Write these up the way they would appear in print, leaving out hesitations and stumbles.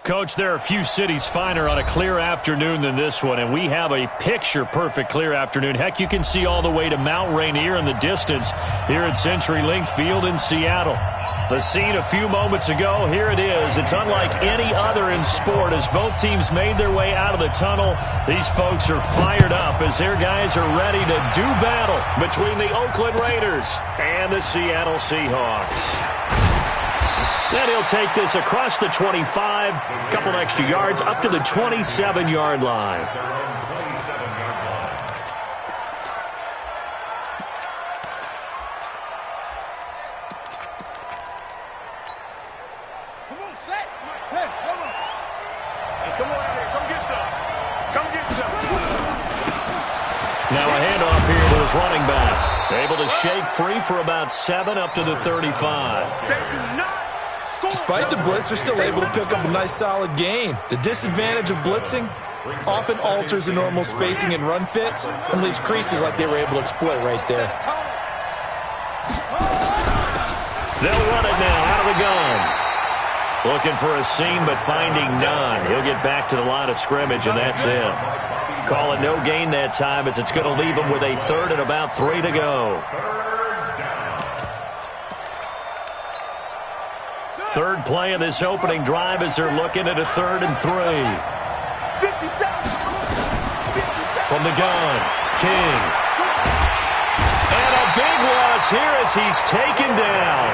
Coach, there are a few cities finer on a clear afternoon than this one, and we have a picture-perfect clear afternoon. Heck, you can see all the way to Mount Rainier in the distance here at CenturyLink Field in Seattle. The scene a few moments ago, here it is. It's unlike any other in sport as both teams made their way out of the tunnel. These folks are fired up as their guys are ready to do battle between the Oakland Raiders and the Seattle Seahawks. Then he'll take this across the 25, a couple extra yards, up to the 27-yard line. Come on, set. Hey, come on. Hey, come on out here. Come get some. Come get some. Now a handoff here to his running back. Able to shake free for about 7 up to the 35. They do not. Despite the blitz, they're still able to pick up a nice solid gain. The disadvantage of blitzing often alters the normal spacing and run fits and leaves creases like they were able to exploit right there. They'll run it now out of the gun. Looking for a seam but finding none. He'll get back to the line of scrimmage and that's it. Call it no gain that time as it's going to leave him with a 3rd and about 3 to go. Third play of this opening drive as they're looking at a 3rd and 3. 57. From the gun, King. And a big loss here as he's taken down.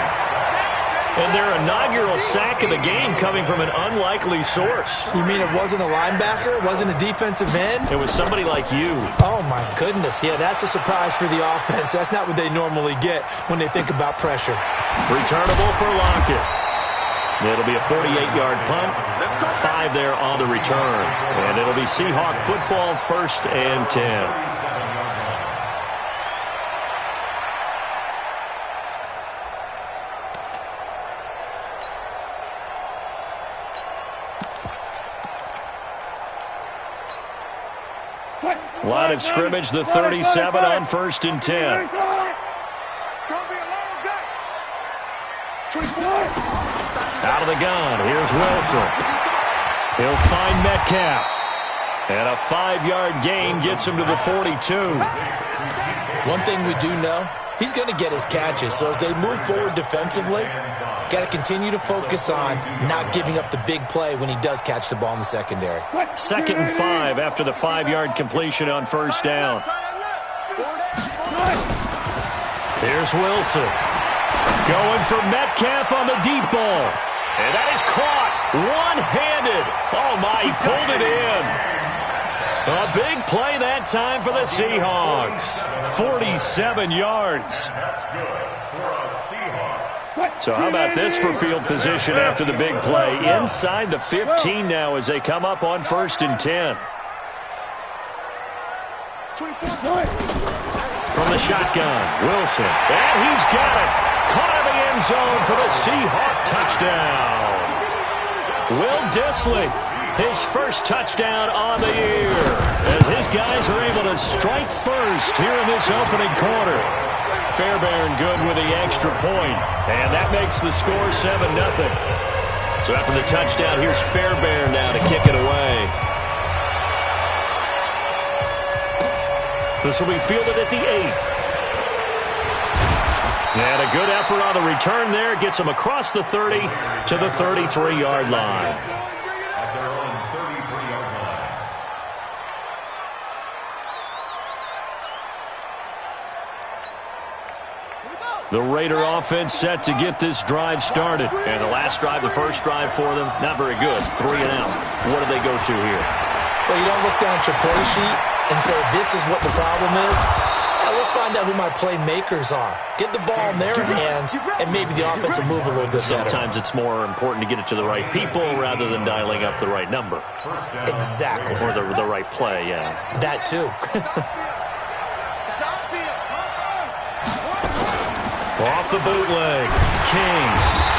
And their inaugural sack of the game coming from an unlikely source. You mean it wasn't a linebacker? It wasn't a defensive end? It was somebody like you. Oh, my goodness. Yeah, that's a surprise for the offense. That's not what they normally get when they think about pressure. Returnable for Lockett. It'll be a 48-yard punt, 5 there on the return. And it'll be Seahawk football, 1st and 10. Line of scrimmage, the 37 on 1st and 10. It's going to be a long day. 24. Out of the gun, here's Wilson. He'll find Metcalf. And a 5-yard gain gets him to the 42. One thing we do know, he's going to get his catches. So as they move forward defensively, got to continue to focus on not giving up the big play when he does catch the ball in the secondary. 2nd and 5 after the 5-yard completion on 1st down. Here's Wilson. Going for Metcalf on the deep ball. And that is caught one-handed. Oh, my, he pulled it in. A big play that time for the Seahawks. 47 yards. So how about this for field position after the big play? Inside the 15 now as they come up on 1st and 10. From the shotgun, Wilson. And he's got it. Caught in the end zone for the Seahawk touchdown. Will Dissly, his first touchdown on the year, as his guys are able to strike first here in this opening quarter. Fairbairn good with the extra point, and that makes the score 7-0. So after the touchdown, here's Fairbairn now to kick it away. This will be fielded at the 8. And a good effort on the return there. Gets him across the 30 to the 33-yard line. The Raider offense set to get this drive started. And the last drive, the first drive for them, not very good. 3 and out. What do they go to here? Well, you don't look down at your play sheet and say, this is what the problem is. Let's find out who my playmakers are. Get the ball in their hands, and maybe the offense will move a little bit better. Sometimes it's more important to get it to the right people rather than dialing up the right number. Exactly. Or the right play, yeah. That too. Off the bootleg. King.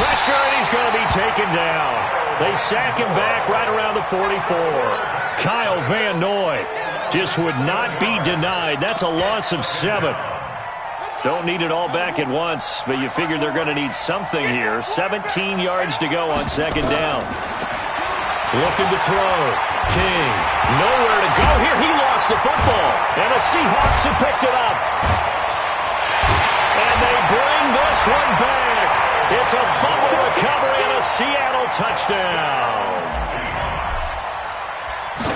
Pressure, and he's going to be taken down. They sack him back right around the 44. Kyle Van Noy just would not be denied. That's a loss of 7. Don't need it all back at once, but you figure they're going to need something here. 17 yards to go on 2nd down. looking to throw. King, nowhere to go here. He lost the football. And the Seahawks have picked it up. And they bring this one back. It's a fumble recovery and a Seattle touchdown.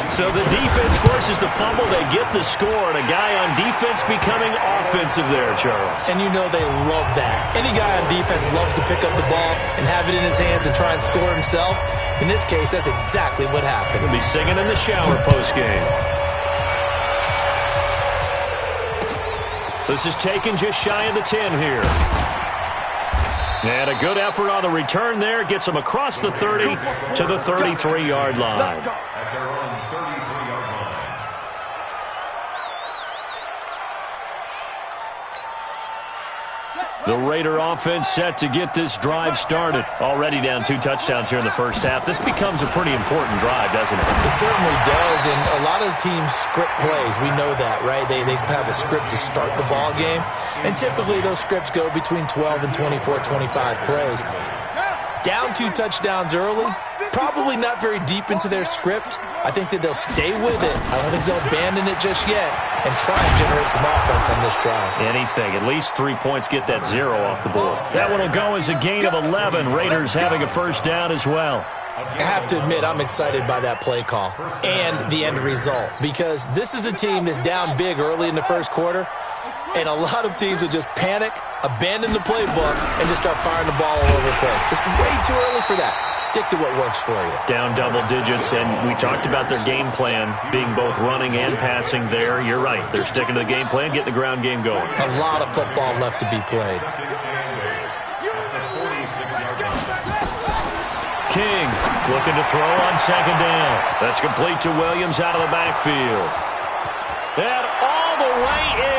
So the defense forces the fumble. They get the score, and a guy on defense becoming offensive there, Charles. And you know they love that. Any guy on defense loves to pick up the ball and have it in his hands and try and score himself. In this case, that's exactly what happened. He'll be singing in the shower post-game. This is taken just shy of the 10 here. And a good effort on the return there. Gets him across the 30 to the 33-yard line. The Raider offense set to get this drive started. Already down 2 touchdowns here in the first half. This becomes a pretty important drive, doesn't it? It certainly does, and a lot of the teams script plays. We know that, right? They have a script to start the ball game, and typically those scripts go between 12 and 24, 25 plays. Down 2 touchdowns early, probably not very deep into their script. I think that they'll stay with it. I don't think they'll abandon it just yet and try and generate some offense on this drive. Anything. At least 3 points, get that 0 off the board. That one will go as a gain of 11. Raiders having a first down as well. I have to admit, I'm excited by that play call and the end result, because this is a team that's down big early in the first quarter, and a lot of teams will just panic, abandon the playbook, and just start firing the ball all over the place. It's way too early for that. Stick to what works for you. Down double digits, and we talked about their game plan being both running and passing there. You're right. They're sticking to the game plan, getting the ground game going. A lot of football left to be played. King looking to throw on second down. That's complete to Williams out of the backfield. And all the way in.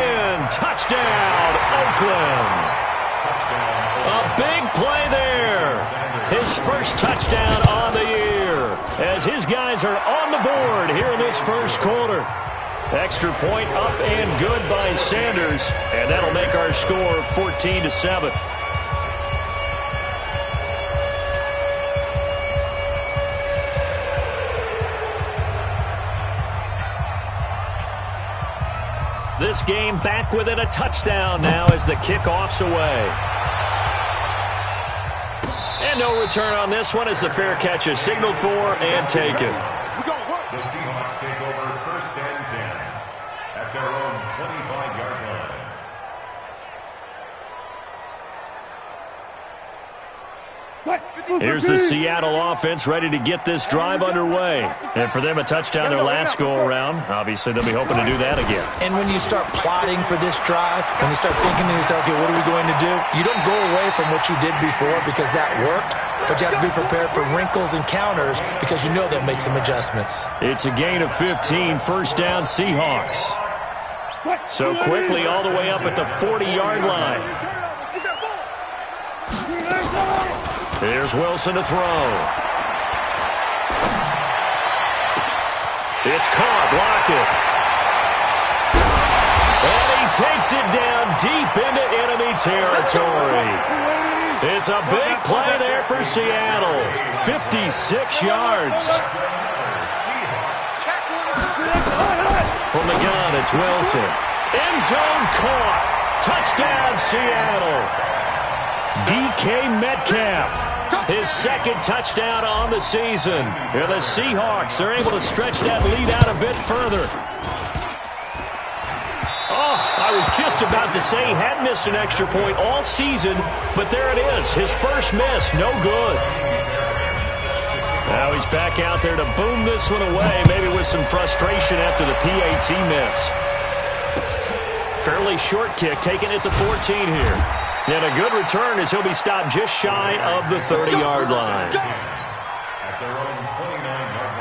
Touchdown, Oakland. A big play there. His first touchdown on the year as his guys are on the board here in this first quarter. Extra point up and good by Sanders, and that'll make our score 14-7. This game back within a touchdown now as the kickoff's away. And no return on this one as the fair catch is signaled for and taken. The Seahawks take over first and 10 at their own 25-yard line. Here's the Seattle offense ready to get this drive underway. And for them, a touchdown their last go-around. Obviously, they'll be hoping to do that again. And when you start plotting for this drive, when you start thinking to yourself, okay, what are we going to do? You don't go away from what you did before because that worked, but you have to be prepared for wrinkles and counters because you know they'll make some adjustments. It's a gain of 15, first down Seahawks. So quickly all the way up at the 40-yard line. Here's Wilson to throw. It's caught. Block it. And he takes it down deep into enemy territory. It's a big play there for Seattle. 56 yards. From the gun, it's Wilson. End zone caught. Touchdown, Seattle. DK Metcalf, his second touchdown on the season. And the Seahawks are able to stretch that lead out a bit further. Oh, I was just about to say he hadn't missed an extra point all season, but there it is, his first miss, no good. Now he's back out there to boom this one away, maybe with some frustration after the PAT miss. Fairly short kick, taking it to 14 here. And a good return as he'll be stopped just shy of the 30-yard line. At their own 29-yard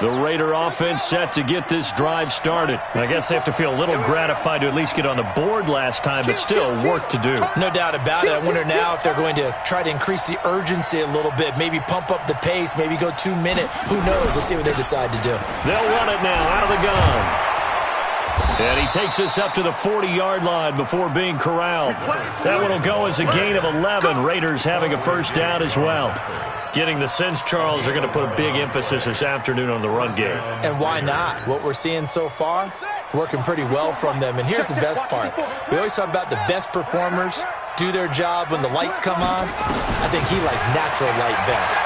line. The Raider offense set to get this drive started. I guess they have to feel a little gratified to at least get on the board last time, but still work to do. No doubt about it. I wonder now if they're going to try to increase the urgency a little bit, maybe pump up the pace, maybe go 2-minute. Who knows? Let's see what they decide to do. They'll run it now out of the gun. And he takes us up to the 40-yard line before being corralled. That one will go as a gain of 11. Raiders having a first down as well. Getting the sense, Charles, they're going to put a big emphasis this afternoon on the run game. And why not? What we're seeing so far, it's working pretty well from them. And here's the best part. We always talk about the best performers do their job when the lights come on. I think he likes natural light best.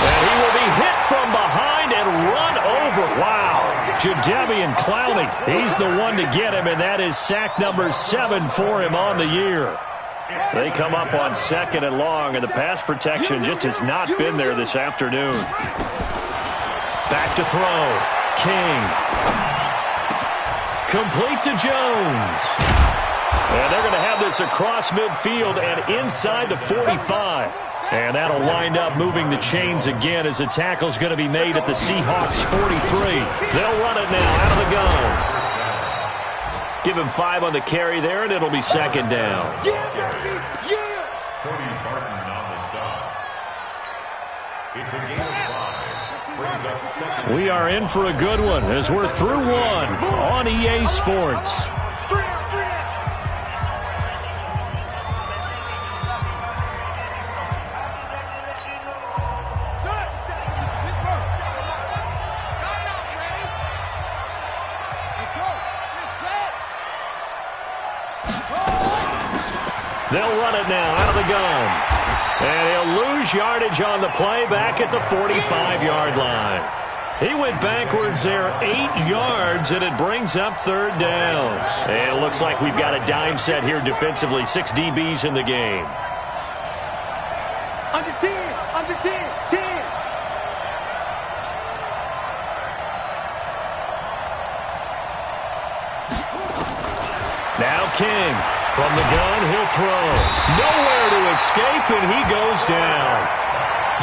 And he will be hit from behind and run over. Wow. Jadeveon Clowney, he's the one to get him, and that is sack number 7 for him on the year. They come up on 2nd and long, and the pass protection just has not been there this afternoon. Back to throw. King. Complete to Jones. And they're going to have this across midfield and inside the 45. And that'll wind up moving the chains again as the tackle's going to be made at the Seahawks 43. They'll run it now out of the gun. Give him 5 on the carry there, and it'll be 2nd down. Cody Barton on the stop. It's a gain of 5. Brings up 2nd. We are in for a good one as we're through one on EA Sports. They'll run it now out of the gun. And he'll lose yardage on the play back at the 45-yard line. He went backwards there 8 yards, and it brings up 3rd down. And it looks like we've got a dime set here defensively. 6 DBs in the game. Under 10, under 10, 10. Now King. From the gun, he'll throw. Nowhere to escape, and he goes down.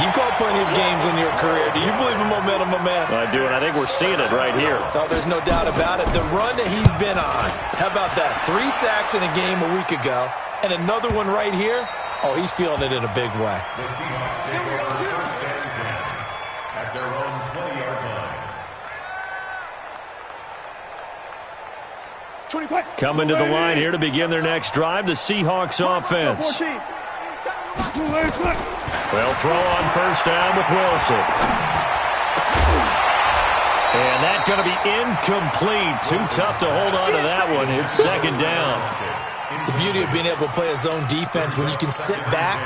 You've called plenty of games in your career. Do you believe in momentum, my man? I do, and I think we're seeing it right here. Oh, there's no doubt about it. The run that he's been on. How about that? 3 sacks in a game a week ago, and another one right here. Oh, he's feeling it in a big way. The Seahawks take over 1st and 10 at their own 20-yard line. Coming to the line here to begin their next drive, the Seahawks offense. They'll throw on 1st down with Wilson. And that's going to be incomplete. Too tough to hold on to that one. It's 2nd down. The beauty of being able to play a zone defense when you can sit back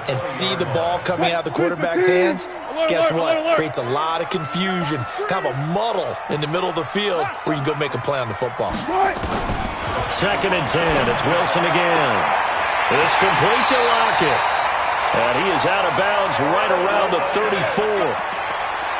and see the ball coming out of the quarterback's hands, guess what? Creates a lot of confusion, kind of a muddle in the middle of the field where you can go make a play on the football. 2nd and 10. It's Wilson again. It's complete to Lockett. And he is out of bounds right around the 34.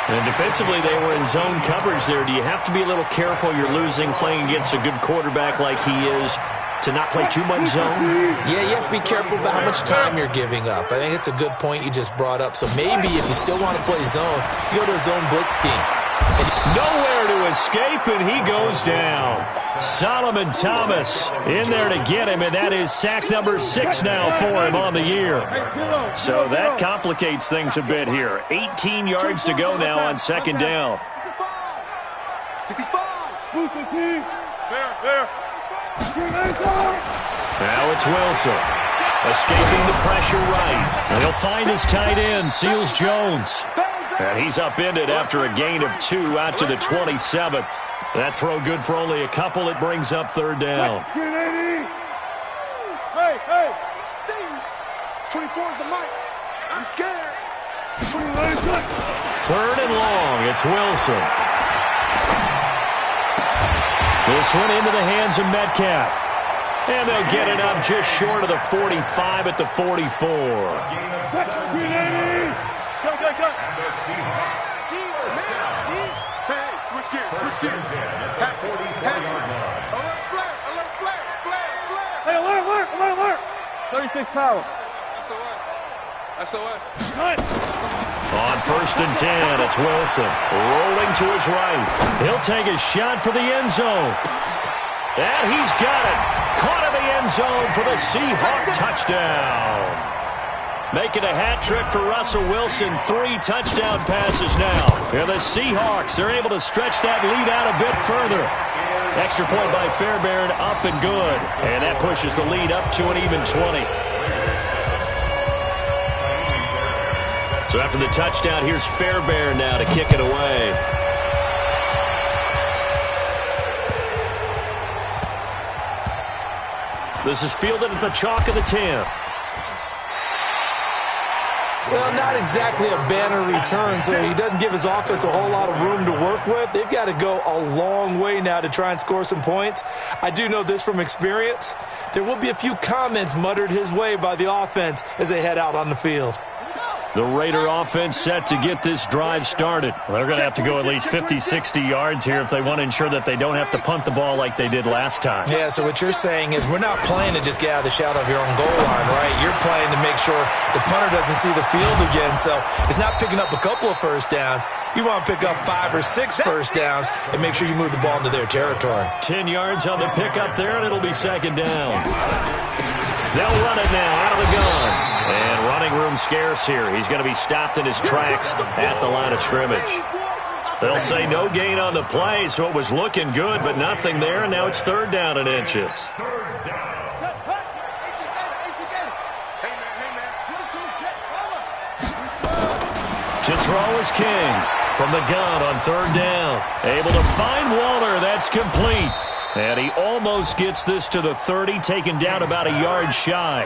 And defensively, they were in zone coverage there. Do you have to be a little careful? You're losing playing against a good quarterback like he is to not play too much zone? Yeah, you have to be careful about how much time you're giving up. I think it's a good point you just brought up. So maybe if you still want to play zone, you go to a zone blitz scheme. Nowhere to escape, and he goes down. Solomon Thomas in there to get him, and that is sack number 6 now for him on the year. So that complicates things a bit here. 18 yards to go now on 2nd down. Now it's Wilson. Escaping the pressure right. And he'll find his tight end, Seals Jones. And he's upended after a gain of 2 out to the 27th. That throw good for only a couple. It brings up 3rd down. Hey, hey. 24 is the mic. I'm scared. 3rd and long. It's Wilson. This one into the hands of Metcalf. And they'll get it up just short of the 45 at the 44. Go. And the Seahawks. Hey, switch gears, switch gears. At the 44-yard line. Alert, flare. Hey, alert. 36 power. SOS. On 1st and 10, it's Wilson. Rolling to his right. He'll take a shot for the end zone. And he's got it. Caught in the end zone for the Seahawk touchdown. Making a hat trick for Russell Wilson. 3 touchdown passes now. Here the Seahawks, they're able to stretch that lead out a bit further. Extra point by Fairbairn, up and good. And that pushes the lead up to an even 20. So after the touchdown, here's Fairbairn now to kick it away. This is fielded at the chalk of the 10. Well, not exactly a banner return, so he doesn't give his offense a whole lot of room to work with. They've got to go a long way now to try and score some points. I do know this from experience. There will be a few comments muttered his way by the offense as they head out on the field. The Raider offense set to get this drive started. Well, they're going to have to go at least 50, 60 yards here if they want to ensure that they don't have to punt the ball like they did last time. Yeah, so what you're saying is we're not playing to just get out of the shadow of your own goal line, right? You're playing to make sure the punter doesn't see the field again. So it's not picking up a couple of first downs. You want to pick up 5 or 6 first downs and make sure you move the ball into their territory. 10 yards on the pickup there, and it'll be second down. They'll run it now out of the gun. And running room scarce here. He's going to be stopped in his tracks at the line of scrimmage. They'll say no gain on the play, so it was looking good, but nothing there, and now it's third down and inches. To throw is King from the gun on third down. Able to find Waller. That's complete. And he almost gets this to the 30, taken down about a yard shy.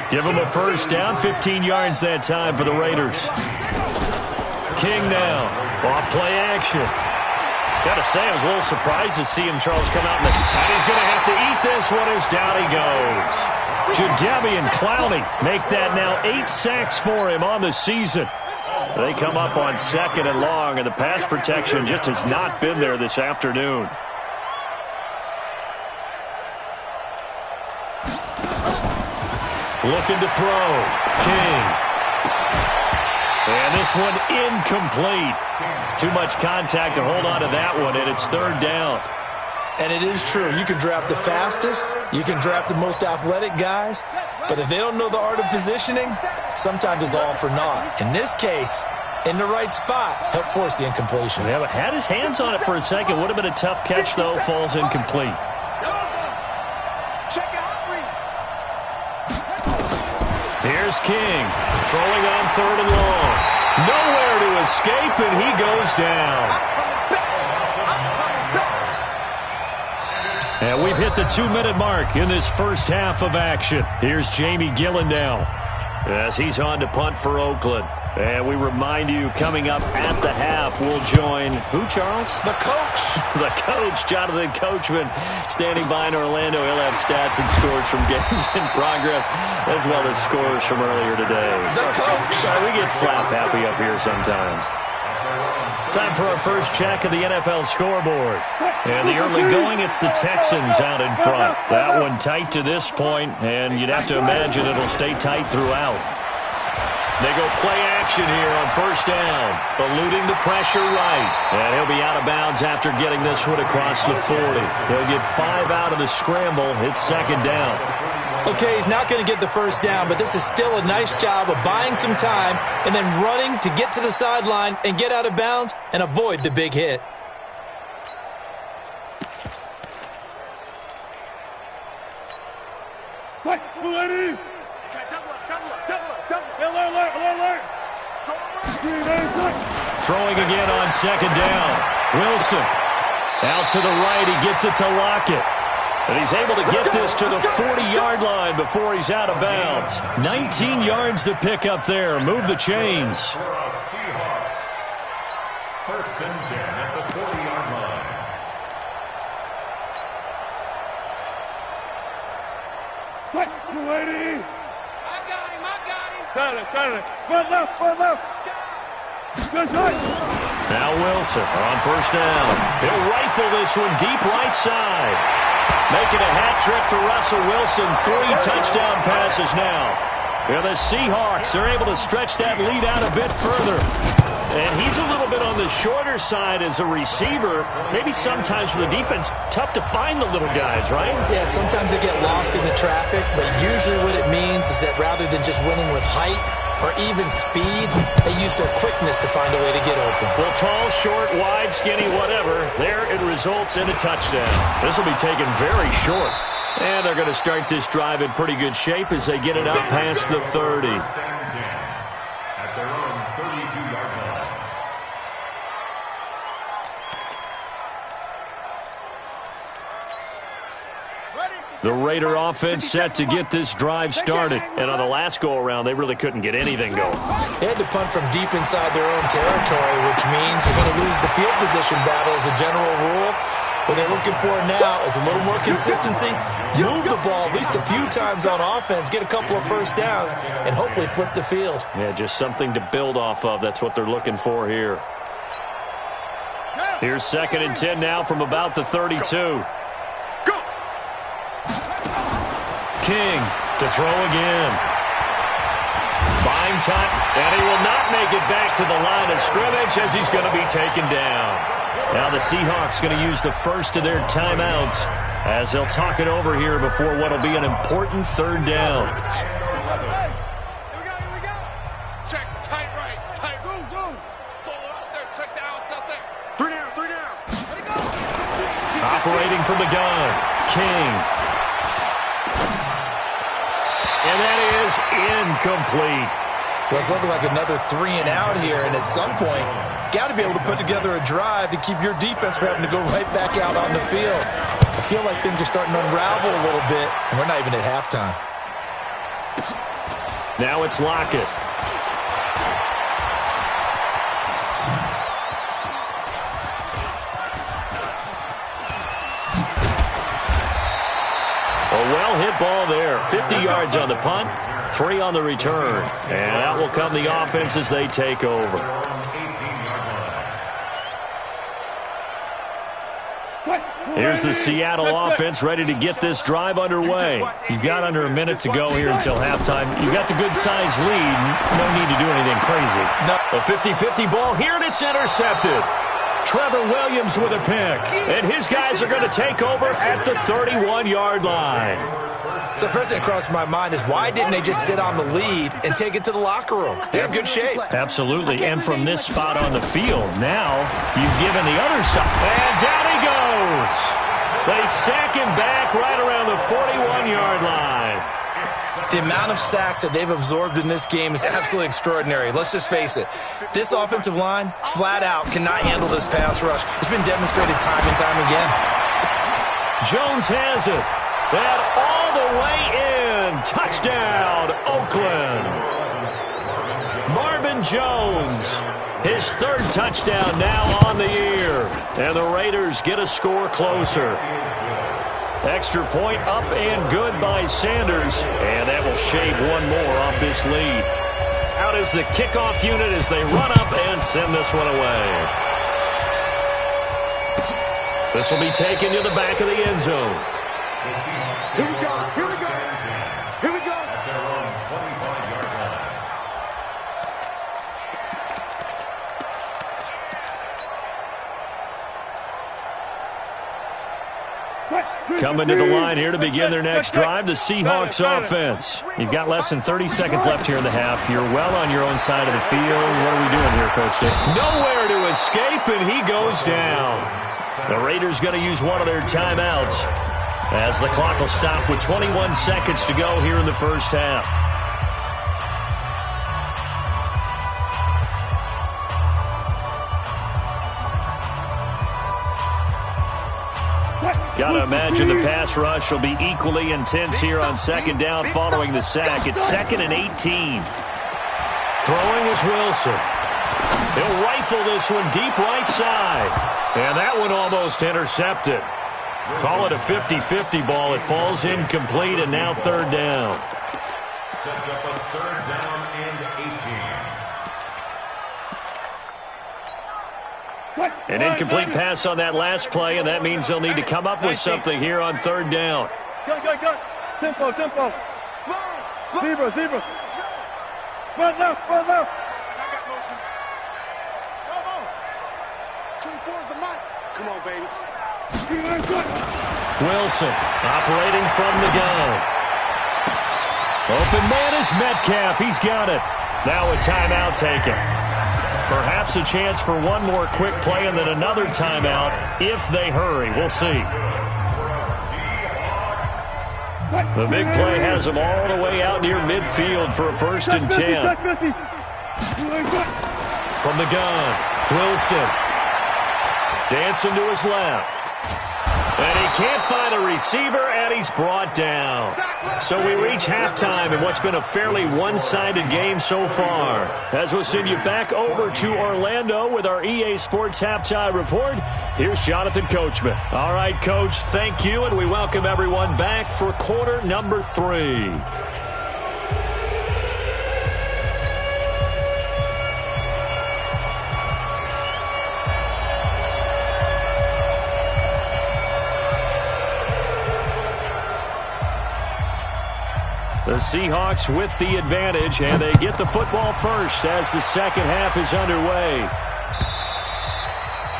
Give him a first down, 15 yards that time for the Raiders. King now, off play action. Got to say, I was a little surprised to see him, Charles, come out. And he's going to have to eat this one as down he goes. Jadeveon Clowney make that now 8 sacks for him on the season. They come up on second and long, and the pass protection just has not been there this afternoon. Looking to throw. King. And this one incomplete. Too much contact to hold on to that one, and it's third down. And it is true. You can draft the fastest. You can draft the most athletic guys. But if they don't know the art of positioning, sometimes it's all for naught. In this case, in the right spot, help force the incompletion. Yeah, but had his hands on it for a second. Would have been a tough catch, though. Falls incomplete. Here's King, throwing on third and long. Nowhere to escape, and he goes down. And we've hit the 2-minute mark in this first half of action. Here's Jamie Gillen now as he's on to punt for Oakland. And we remind you, coming up at the half, we'll join who, Charles? The coach. The coach, Jonathan Coachman, standing by in Orlando. He'll have stats and scores from games in progress, as well as scores from earlier today. The coach. We get slap happy up here sometimes. Time for our first check of the NFL scoreboard. And the early going, it's the Texans out in front. That one tight to this point, and you'd have to imagine it'll stay tight throughout. They go play action here on first down, eluding the pressure right. And he'll be out of bounds after getting this one across the 40. They'll get 5 out of the scramble. It's second down. Okay, he's not going to get the first down, but this is still a nice job of buying some time and then running to get to the sideline and get out of bounds and avoid the big hit. Throwing again on second down. Wilson out to the right. He gets it to Lockett. And he's able to get this to the 40-yard line before he's out of bounds. 19 yards to pick up there. Move the chains. First and 10 at the 40-yard line. I got him. Got it. One left. Good night. Now Wilson on first down. He'll rifle this one deep right side. Making a hat trick for Russell Wilson. 3 touchdown passes now. Here the Seahawks are able to stretch that lead out a bit further. And he's a little bit on the shorter side as a receiver. Maybe sometimes for the defense, tough to find the little guys, right? Yeah, sometimes they get lost in the traffic, but usually what it means is that rather than just winning with height, or even speed, they use their quickness to find a way to get open. Well, tall, short, wide, skinny, whatever, there it results in a touchdown. This will be taken very short. And they're going to start this drive in pretty good shape as they get it out past the 30. At their own 32-yard line. The Raider offense set to get this drive started. And on the last go-around, they really couldn't get anything going. They had to punt from deep inside their own territory, which means you're going to lose the field position battle as a general rule. What they're looking for now is a little more consistency. Move the ball at least a few times on offense, get a couple of first downs, and hopefully flip the field. Yeah, just something to build off of. That's what they're looking for here. Here's 2nd and 10 now from about the 32. King to throw again. Buying time, and he will not make it back to the line of scrimmage as he's going to be taken down. Now the Seahawks going to use the first of their timeouts as they'll talk it over here before what will be an important 3rd down. Here we go. Check, tight right, tight zoom. Pull it out there, check the outs out there. 3 down. Let it go. Operating from the gun, King. And that is incomplete. Well, it's looking like another 3 and out here, and at some point, got to be able to put together a drive to keep your defense from having to go right back out on the field. I feel like things are starting to unravel a little bit, and we're not even at halftime. Now it's Lockett. A well-hit ball there. 50 yards on the punt, 3 on the return. And that will come the offense as they take over. Here's the Seattle offense ready to get this drive underway. You've got under a minute to go here until halftime. You've got the good-sized lead. No need to do anything crazy. A 50-50 ball here, and it's intercepted. Trevor Williams with a pick. And his guys are going to take over at the 31-yard line. So first thing that crossed my mind is why didn't they just sit on the lead and take it to the locker room? They're in good shape. Absolutely. And from this spot on the field, now you've given the other side. And down he goes. They sack him back right around the 41-yard line. The amount of sacks that they've absorbed in this game is absolutely extraordinary. Let's just face it. This offensive line, flat out, cannot handle this pass rush. It's been demonstrated time and time again. Jones has it. And all the way in. Touchdown, Oakland. Marvin Jones. His 3rd touchdown now on the year. And the Raiders get a score closer. Extra point up and good by Sanders. And that will shave one more off this lead. Out is the kickoff unit as they run up and send this one away. This will be taken to the back of the end zone. Here we go. At their own 25-yard line. Coming to the line here to begin their next drive, the Seahawks offense. You've got less than 30 seconds left here in the half. You're well on your own side of the field. What are we doing here, Coach Dick? Nowhere to escape, and he goes down. The Raiders going to use one of their timeouts as the clock will stop with 21 seconds to go here in the first half. Got to imagine the pass rush will be equally intense here on 2nd down following the sack. It's 2nd and 18. Throwing is Wilson. He'll rifle this one deep right side. And that one almost intercepted. Call it a 50-50 ball. It falls incomplete, and now 3rd down. Sets up a 3rd down and 18. An incomplete pass on that last play, and that means they'll need to come up with something here on 3rd down. Go. Tempo. Zebra. Run left. I got motion. Come on. 24 is the mic. Come on, baby. Wilson operating from the gun. Open man is Metcalf. He's got it. Now a timeout taken. Perhaps a chance for one more quick play and then another timeout if they hurry. We'll see. The big play has them all the way out near midfield for a 1st and 10. From the gun, Wilson. Dancing to his left. And he can't find a receiver, and he's brought down. So we reach halftime in what's been a fairly one-sided game so far. As we'll send you back over to Orlando with our EA Sports Halftime Report, here's Jonathan Coachman. All right, Coach, thank you, and we welcome everyone back for quarter number 3. The Seahawks with the advantage, and they get the football first as the second half is underway.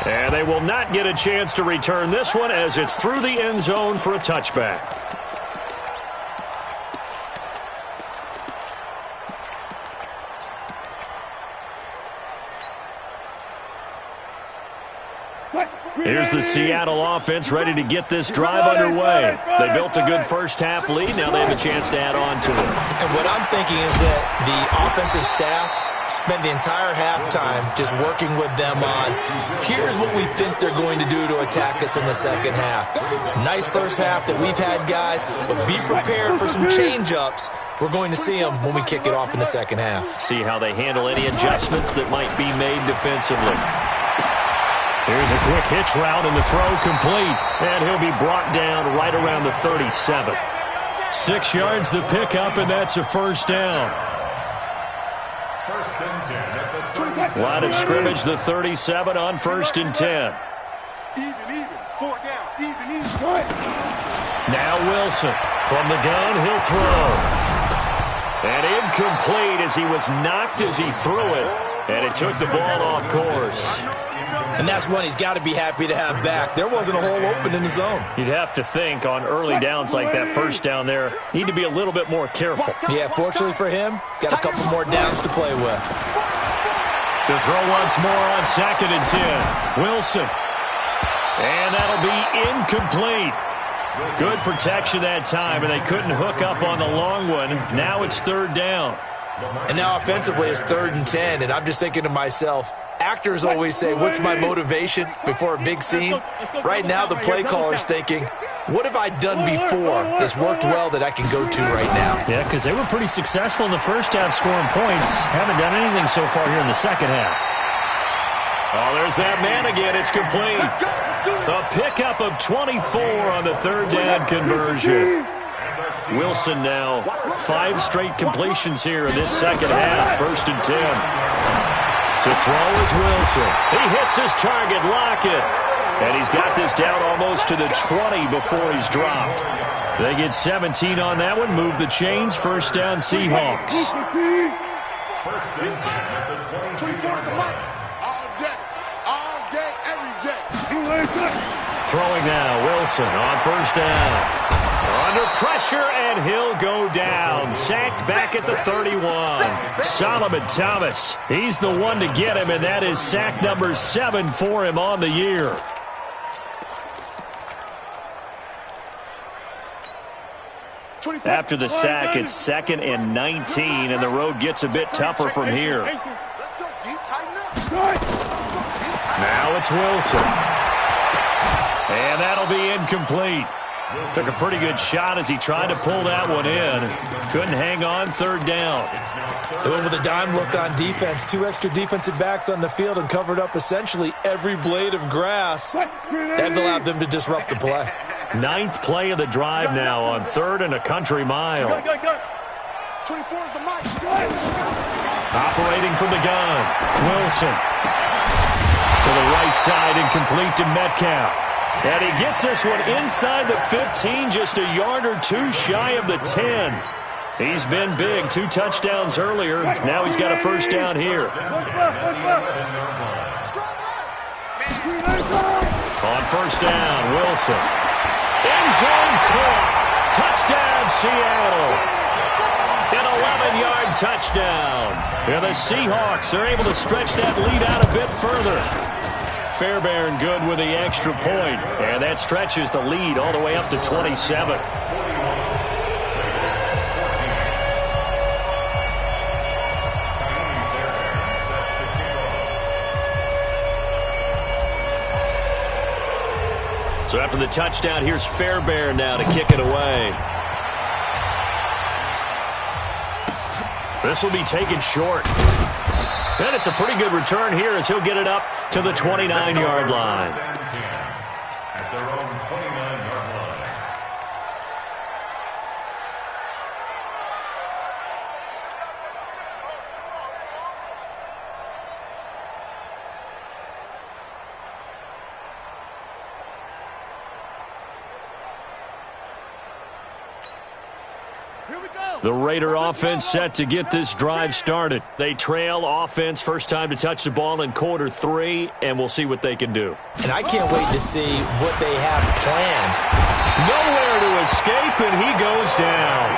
And they will not get a chance to return this one as it's through the end zone for a touchback. Here's the Seattle offense ready to get this drive underway. They built a good first half lead. Now they have a chance to add on to it. And what I'm thinking is that the offensive staff spent the entire halftime just working with them on, here's what we think they're going to do to attack us in the second half. Nice first half that we've had, guys, but be prepared for some change-ups. We're going to see them when we kick it off in the second half. See how they handle any adjustments that might be made defensively. Here's a quick hitch route, and the throw complete. And he'll be brought down right around the 37. 6 yards the pickup, and that's a first down. First and 10 at the 37. Line of scrimmage, the 37 on 1st and 10. Even. 4 down. Even. Now Wilson. From the gun, he'll throw. And incomplete as he was knocked as he threw it. And it took the ball off course. And that's one he's got to be happy to have back. There wasn't a hole open in the zone. You'd have to think on early downs like that first down there, need to be a little bit more careful. Yeah, fortunately for him, got a couple more downs to play with. To throw once more on 2nd and 10. Wilson. And that'll be incomplete. Good protection that time, and they couldn't hook up on the long one. Now it's 3rd down. And now offensively it's 3rd and 10, and I'm just thinking to myself, actors always say, what's my motivation before a big scene? Right now the play caller's thinking, what have I done before that's worked well that I can go to right now? Yeah, because they were pretty successful in the first half scoring points. Haven't done anything so far here in the second half. Oh, there's that man again. It's complete. The pickup of 24 on the 3rd down conversion. Wilson now 5 straight completions here in this second half. 1st and 10. To throw is Wilson. He hits his target, Lockett. And he's got this down almost to the 20 before he's dropped. They get 17 on that one. Move the chains. 1st down, Seahawks. First and 10 at the 24's the mic. All day, every day. Throwing now, Wilson on 1st down. Under pressure, and he'll go down. Sacked back at the 31. Solomon Thomas, he's the one to get him, and that is sack number 7 for him on the year. After the sack, it's 2nd and 19, and the road gets a bit tougher from here. Now it's Wilson. And that'll be incomplete. Took a pretty good shot as he tried to pull that one in. Couldn't hang on. 3rd down. They went with a dime look on defense. 2 extra defensive backs on the field and covered up essentially every blade of grass. That allowed them to disrupt the play. 9th play of the drive now on 3rd and a country mile. 24's the mic. Operating from the gun. Wilson. To the right side and complete to Metcalf. And he gets this one inside the 15, just a yard or 2 shy of the 10. He's been big. 2 touchdowns earlier. Now he's got a 1st down here. On 1st down, Wilson. End zone caught. Touchdown, Seattle. An 11-yard touchdown. And the Seahawks are able to stretch that lead out a bit further. Fairbairn good with the extra point. And that stretches the lead all the way up to 27. So after the touchdown, here's Fairbairn now to kick it away. This will be taken short. And it's a pretty good return here as he'll get it up to the 29-yard line. At their own 29-yard line. The Raider offense set to get this drive started. They trail offense first time to touch the ball in quarter 3, and we'll see what they can do. And I can't wait to see what they have planned. Nowhere to escape, and he goes down.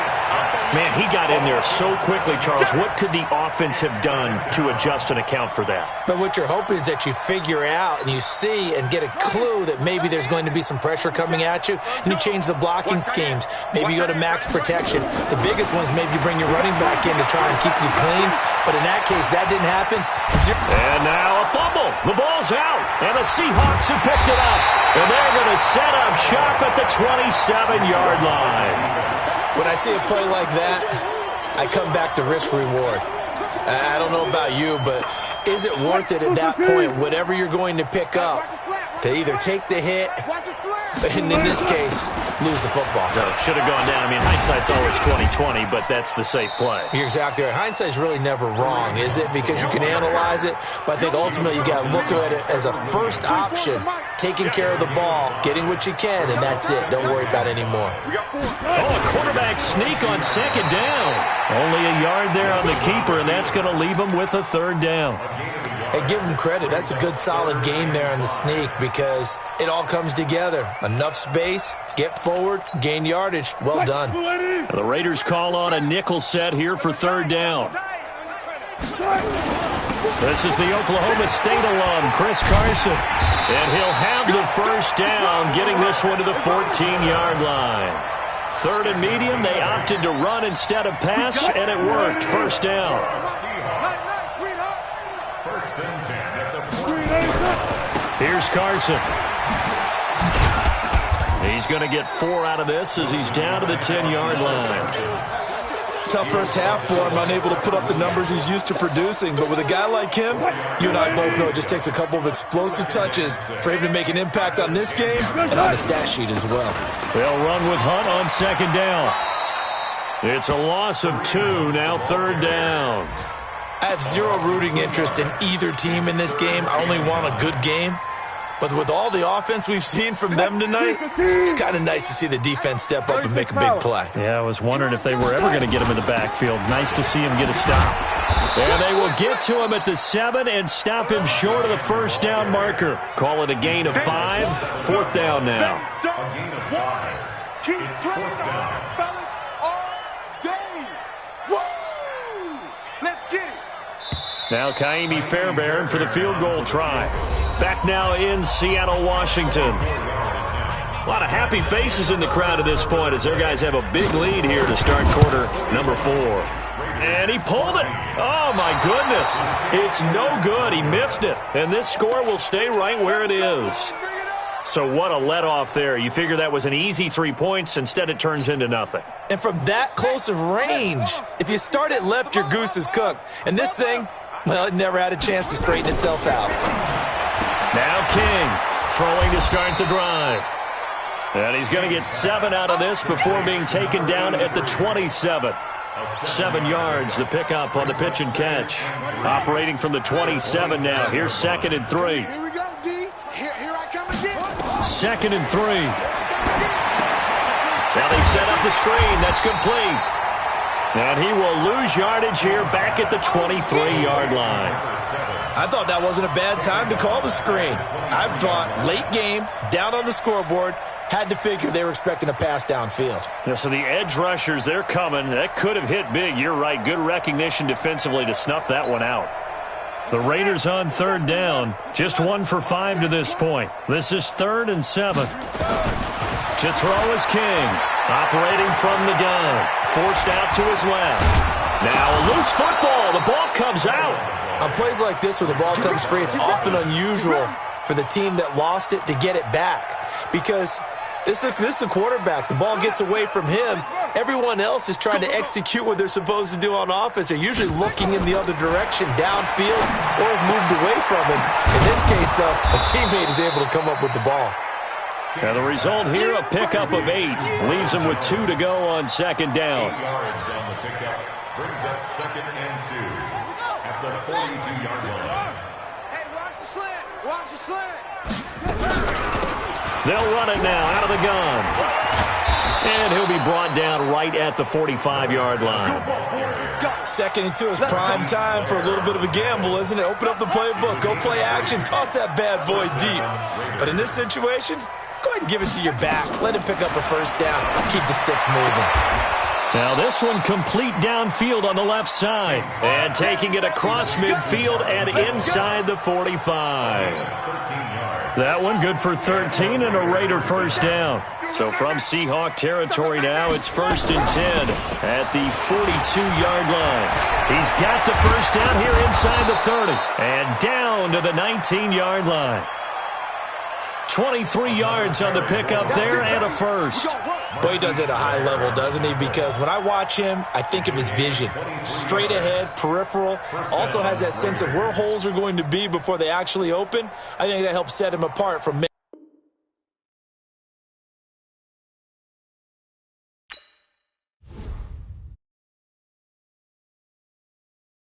Man, he got in there so quickly, Charles. What could the offense have done to adjust and account for that? But what you're hoping is that you figure out and you see and get a clue that maybe there's going to be some pressure coming at you, and you change the blocking schemes. Maybe you go to max protection. The biggest ones, maybe you bring your running back in to try and keep you clean. But in that case, that didn't happen. And now a fumble. The ball's out, and the Seahawks have picked it up. And they're going to set up shop at the 27-yard line. When I see a play like that, I come back to risk-reward. I don't know about you, but is it worth it at that point, whatever you're going to pick up, to either take the hit, and in this case, lose the football? No, it should have gone down. I mean, hindsight's always 20/20, but that's the safe play. You're exactly right. Hindsight's really never wrong, is it? Because you can analyze it, but I think ultimately you got to look at it as a first option, taking care of the ball, getting what you can, and that's it. Don't worry about it anymore. Oh, a quarterback sneak on second down. Only a yard there on the keeper, and that's going to leave him with a third down. Hey, give him credit. That's a good, solid game there on the sneak because it all comes together. Enough space, get forward, gain yardage. Well done. The Raiders call on a nickel set here for third down. This is the Oklahoma State alum, Chris Carson. And he'll have the first down, getting this one to the 14-yard line. Third and medium, they opted to run instead of pass, and it worked. First down. First and 10 at the 14. Here's Carson. He's going to get 4 out of this as he's down to the 10-yard line. Tough first half for him, unable to put up the numbers he's used to producing. But with a guy like him, you and I both know it just takes a couple of explosive touches for him to make an impact on this game and on the stat sheet as well. They'll run with Hunt on second down. It's a loss of 2, now third down. I have zero rooting interest in either team in this game. I only want a good game. But with all the offense we've seen from them tonight, it's kind of nice to see the defense step up and make a big play. Yeah, I was wondering if they were ever going to get him in the backfield. Nice to see him get a stop. And they will get to him at the 7 and stop him short of the first down marker. Call it a gain of 5. Fourth down now. A gain of 5. Keep It's playing fourth down. fellas, all day. Woo! Let's get it. Now Kaimi Fairbairn for the field goal try. Back now in Seattle, Washington. A lot of happy faces in the crowd at this point as their guys have a big lead here to start quarter number 4. And he pulled it. Oh, my goodness. It's no good. He missed it. And this score will stay right where it is. So what a let-off there. You figure that was an easy 3 points. Instead, it turns into nothing. And from that close of range, if you start it left, your goose is cooked. And this thing, well, it never had a chance to straighten itself out. Now King throwing to start the drive. And he's going to get 7 out of this before being taken down at the 27. 7 yards, the pickup on the pitch and catch. Operating from the 27 now. Here's 2nd and 3. Here we go, D. Here I come again. 2nd and 3. Now they set up the screen. That's complete. And he will lose yardage here back at the 23-yard line. I thought that wasn't a bad time to call the screen. I thought late game, down on the scoreboard, Had to figure they were expecting a pass downfield. Yeah, so the edge rushers, they're coming. That could have hit big. You're right. Good recognition defensively to snuff that one out. The Raiders on third down. Just 1 for 5 to this point. This is 3rd and 7. To throw is King. Operating from the gun. Forced out to his left. Now a loose football. The ball comes out. On plays like this where the ball comes free, it's often unusual for the team that lost it to get it back. Because this is the quarterback. The ball gets away from him. Everyone else is trying to execute what they're supposed to do on offense. They're usually looking in the other direction, downfield, or have moved away from him. In this case, though, a teammate is able to come up with the ball. Now the result here, a pickup of 8. Leaves him with 2 to go on 2nd down. 8 yards on the pickup. Brings up 2nd and 2 at the 42-yard line. Hey, watch the slant. Watch the slant. They'll run it now out of the gun. And he'll be brought down right at the 45-yard line. 2nd and 2 is prime time for a little bit of a gamble, isn't it? Open up the playbook, go play action, toss that bad boy deep. But in this situation, go ahead and give it to your back. Let him pick up a first down. Keep the sticks moving. Now this one complete downfield on the left side. And taking it across midfield and inside the 45. That one good for 13 and a Raider first down. So from Seahawk territory now, it's 1st and 10 at the 42-yard line. He's got the first down here inside the 30 and down to the 19-yard line. 23 yards on the pickup there and a first. Boy, he does it at a high level, doesn't he? Because when I watch him, I think of his vision. Straight ahead, peripheral. Also has that sense of where holes are going to be before they actually open. I think that helps set him apart from